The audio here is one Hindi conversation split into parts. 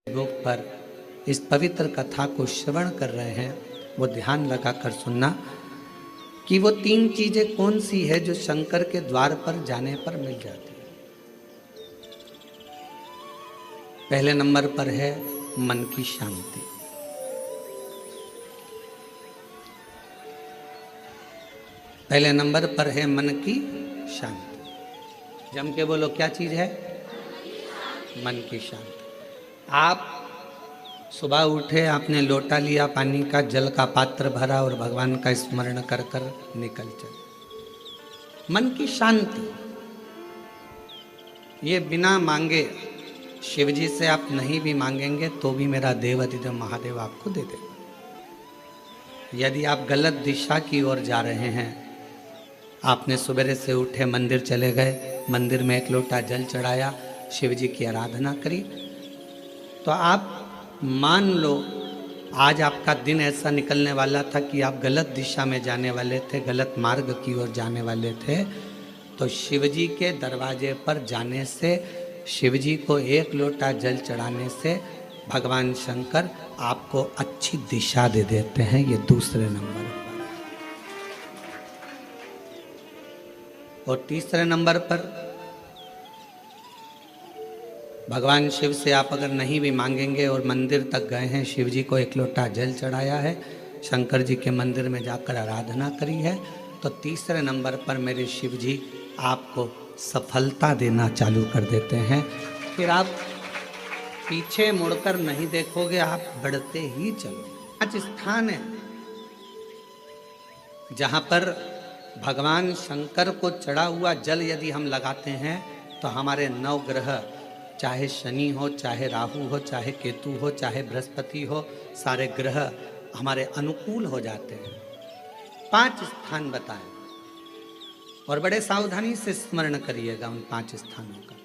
बुक पर इस पवित्र कथा को श्रवण कर रहे हैं वो ध्यान लगाकर सुनना कि वो तीन चीजें कौन सी है जो शंकर के द्वार पर जाने पर मिल जाती है। पहले नंबर पर है मन की शांति। पहले नंबर पर है मन की शांति। जम के बोलो, क्या चीज है? मन की शांति। आप सुबह उठे, आपने लोटा लिया पानी का, जल का पात्र भरा और भगवान का स्मरण कर कर निकल चले। मन की शांति ये बिना मांगे, शिव जी से आप नहीं भी मांगेंगे तो भी मेरा देवाधिदेव महादेव आपको दे देगा। यदि आप गलत दिशा की ओर जा रहे हैं, आपने सवेरे से उठे मंदिर चले गए, मंदिर में एक लोटा जल चढ़ाया, शिव जी की आराधना करी, तो आप मान लो आज आपका दिन ऐसा निकलने वाला था कि आप गलत दिशा में जाने वाले थे, गलत मार्ग की ओर जाने वाले थे, तो शिव जी के दरवाजे पर जाने से, शिव जी को एक लोटा जल चढ़ाने से भगवान शंकर आपको अच्छी दिशा दे देते हैं। ये दूसरे नंबर पर। और तीसरे नंबर पर भगवान शिव से आप अगर नहीं भी मांगेंगे और मंदिर तक गए हैं, शिव जी को एक लोटा जल चढ़ाया है, शंकर जी के मंदिर में जाकर आराधना करी है, तो तीसरे नंबर पर मेरे शिव जी आपको सफलता देना चालू कर देते हैं। फिर आप पीछे मुड़कर नहीं देखोगे, आप बढ़ते ही चलो। 5 स्थान है जहां पर भगवान शंकर को चढ़ा हुआ जल यदि हम लगाते हैं तो हमारे 9 ग्रह, चाहे शनि हो, चाहे राहु हो, चाहे केतु हो, चाहे बृहस्पति हो, सारे ग्रह हमारे अनुकूल हो जाते हैं। 5 स्थान बताएं और बड़े सावधानी से स्मरण करिएगा उन 5 स्थानों का।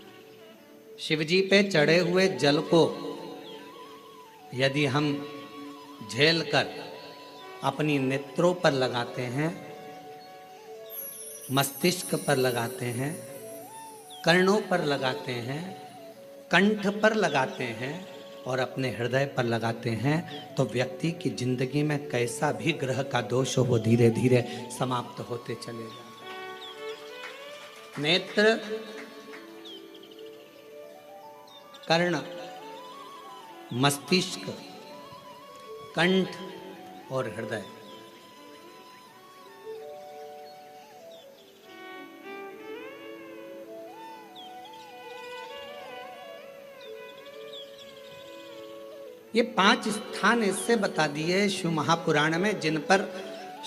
शिव जी पे चढ़े हुए जल को यदि हम झेल कर अपनी नेत्रों पर लगाते हैं, मस्तिष्क पर लगाते हैं, कर्णों पर लगाते हैं, कंठ पर लगाते हैं और अपने हृदय पर लगाते हैं, तो व्यक्ति की जिंदगी में कैसा भी ग्रह का दोष हो वो धीरे धीरे समाप्त होते चले जाते। नेत्र, कर्ण, मस्तिष्क, कंठ और हृदय, ये 5 स्थान ऐसे बता दिए शिव महापुराण में जिन पर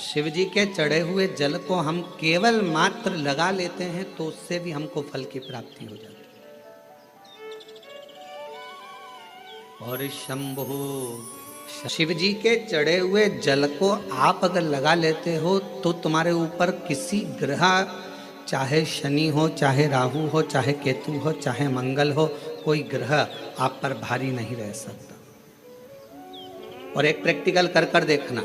शिव जी के चढ़े हुए जल को हम केवल मात्र लगा लेते हैं तो उससे भी हमको फल की प्राप्ति हो जाती है। और शंभु, शिव जी के चढ़े हुए जल को आप अगर लगा लेते हो तो तुम्हारे ऊपर किसी ग्रह, चाहे शनि हो, चाहे राहु हो, चाहे केतु हो, चाहे मंगल हो, कोई ग्रह आप पर भारी नहीं रह सकता। और एक प्रैक्टिकल कर कर देखना,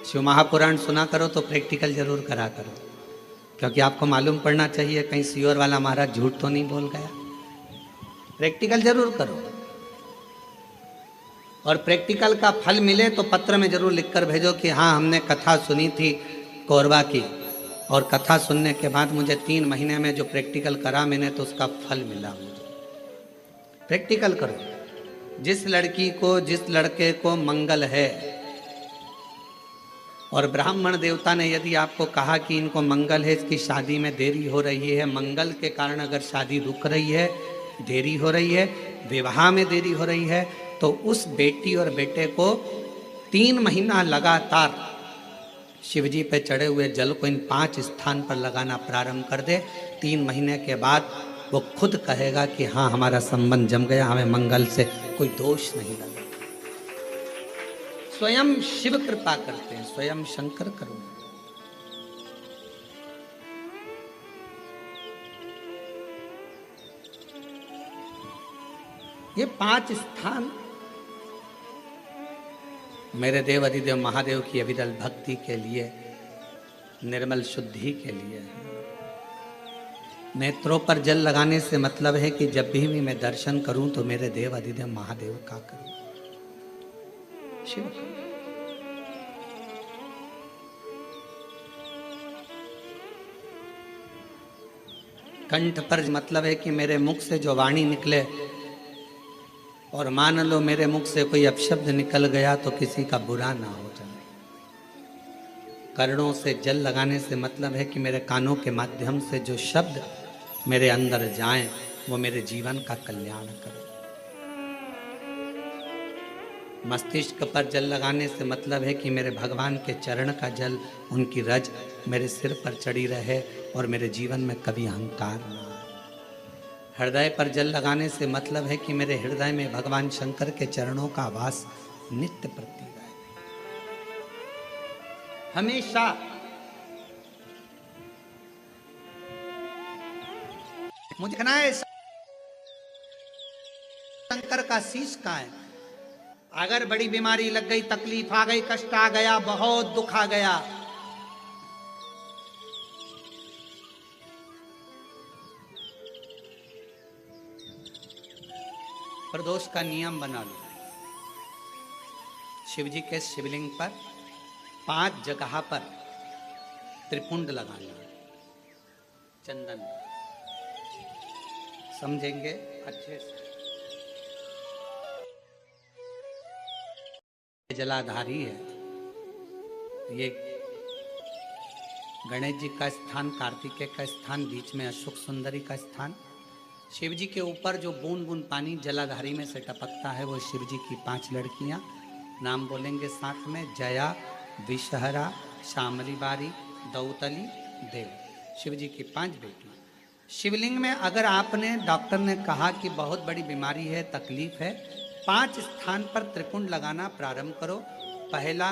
शिव महापुराण सुना करो तो प्रैक्टिकल जरूर करा करो, क्योंकि आपको मालूम पड़ना चाहिए कहीं सीओर वाला महाराज झूठ तो नहीं बोल गया। प्रैक्टिकल जरूर करो और प्रैक्टिकल का फल मिले तो पत्र में जरूर लिखकर भेजो कि हाँ हमने कथा सुनी थी कोरबा की, और कथा सुनने के बाद मुझे 3 महीने में जो प्रैक्टिकल करा मैंने तो उसका फल मिला मुझे। प्रैक्टिकल करो। जिस लड़की को, जिस लड़के को मंगल है और ब्राह्मण देवता ने यदि आपको कहा कि इनको मंगल है, इसकी शादी में देरी हो रही है, मंगल के कारण अगर शादी रुक रही है, देरी हो रही है, विवाह में देरी हो रही है, तो उस बेटी और बेटे को 3 महीना लगातार शिवजी पे चढ़े हुए जल को इन 5 स्थान पर लगाना प्रारंभ कर दे। 3 महीने के बाद वो खुद कहेगा कि हाँ हमारा संबंध जम गया, हमें मंगल से कोई दोष नहीं लगा। स्वयं शिव कृपा करते हैं, स्वयं शंकर करुणा। ये 5 स्थान मेरे देव अधिदेव महादेव की अविरल भक्ति के लिए, निर्मल शुद्धि के लिए है। नेत्रों पर जल लगाने से मतलब है कि जब भी मैं दर्शन करूं तो मेरे देव अधिदेव महादेव का करूं, शिव का। कंठ पर मतलब है कि मेरे मुख से जो वाणी निकले, और मान लो मेरे मुख से कोई अपशब्द निकल गया तो किसी का बुरा ना हो जाए। कर्णों से जल लगाने से मतलब है कि मेरे कानों के माध्यम से जो शब्द मेरे अंदर जाएं वो मेरे जीवन का कल्याण करें। मस्तिष्क पर जल लगाने से मतलब है कि मेरे भगवान के चरण का जल, उनकी रज मेरे सिर पर चढ़ी रहे और मेरे जीवन में कभी अहंकार ना आए। हृदय पर जल लगाने से मतलब है कि मेरे हृदय में भगवान शंकर के चरणों का वास नित्य प्रति रहे। हमेशा मुझे कहना है शंकर का शीश कहाँ है। अगर बड़ी बीमारी लग गई, तकलीफ आ गई, कष्ट आ गया, बहुत दुख आ गया, प्रदोष का नियम बना लो। शिव जी के शिवलिंग पर 5 जगह पर त्रिपुंड लगाना, चंदन। समझेंगे अच्छे से। जलाधारी है ये। गणेश जी का स्थान, कार्तिकेय का स्थान, बीच में अशोक सुंदरी का स्थान। शिव जी के ऊपर जो बूंद बूंद पानी जलाधारी में से टपकता है वो शिव जी की 5 लड़कियां। नाम बोलेंगे साथ में, जया, विषहरा, श्यामली बारी, दौतली, देव। शिव जी की 5 बेटियां। शिवलिंग में अगर आपने, डॉक्टर ने कहा कि बहुत बड़ी बीमारी है, तकलीफ है, 5 स्थान पर त्रिपुंड लगाना प्रारंभ करो। पहला,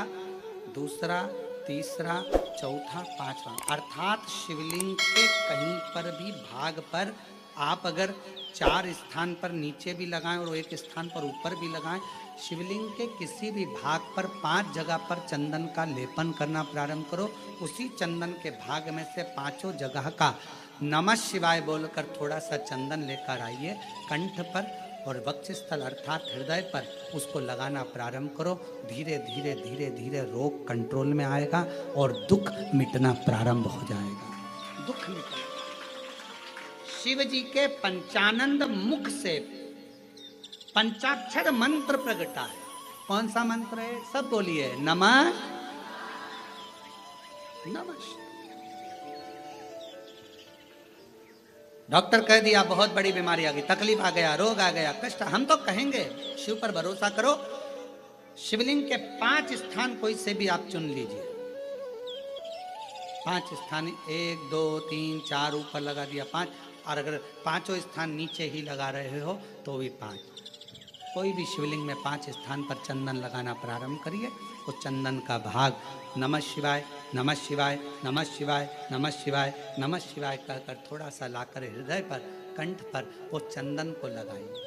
दूसरा, तीसरा, चौथा, 5वां। अर्थात शिवलिंग के कहीं पर भी भाग पर आप अगर 4 स्थान पर नीचे भी लगाएं और 1 स्थान पर ऊपर भी लगाएं, शिवलिंग के किसी भी भाग पर 5 जगह पर चंदन का लेपन करना प्रारंभ करो। उसी चंदन के भाग में से 5 जगह का नमः शिवाय बोलकर थोड़ा सा चंदन लेकर आइए, कंठ पर और वक्षस्थल अर्थात हृदय पर उसको लगाना प्रारंभ करो। धीरे धीरे धीरे धीरे रोग कंट्रोल में आएगा और दुख मिटना प्रारंभ हो जाएगा। दुख मिटना। शिव जी के पंचानंद मुख से पंचाक्षर मंत्र प्रगटा है। कौन सा मंत्र है? सब बोलिए, नमः नमः। डॉक्टर कह दिया बहुत बड़ी बीमारी आ गई, तकलीफ आ गया, रोग आ गया, कष्ट, हम तो कहेंगे शिव पर भरोसा करो। शिवलिंग के 5 स्थान कोई से भी आप चुन लीजिए। 5 स्थान, 1 2 3 4 ऊपर लगा दिया 5, और अगर 5 स्थान नीचे ही लगा रहे हो तो भी 5। कोई भी शिवलिंग में 5 स्थान पर चंदन लगाना प्रारंभ करिए। उस चंदन का भाग नमः शिवाय, नमः शिवाय, नमः शिवाय, नमः शिवाय, नमः शिवाय कहकर थोड़ा सा लाकर हृदय पर, कंठ पर वो चंदन को लगाइए।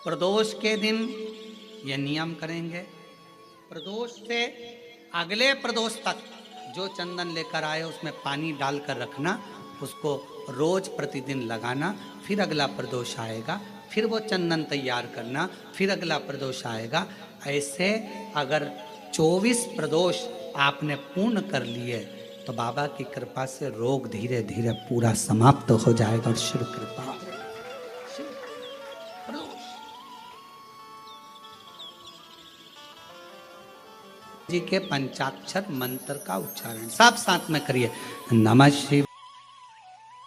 प्रदोष के दिन ये नियम करेंगे। प्रदोष से अगले प्रदोष तक जो चंदन लेकर आए उसमें पानी डालकर रखना, उसको रोज प्रतिदिन लगाना। फिर अगला प्रदोष आएगा, फिर वो चंदन तैयार करना, फिर अगला प्रदोष आएगा। ऐसे अगर 24 प्रदोष आपने पूर्ण कर लिए तो बाबा की कृपा से रोग धीरे धीरे पूरा समाप्त हो जाएगा। और शिव कृपा जी के पंचाक्षर मंत्र का उच्चारण सब साथ में करिए। नमः शिवाय।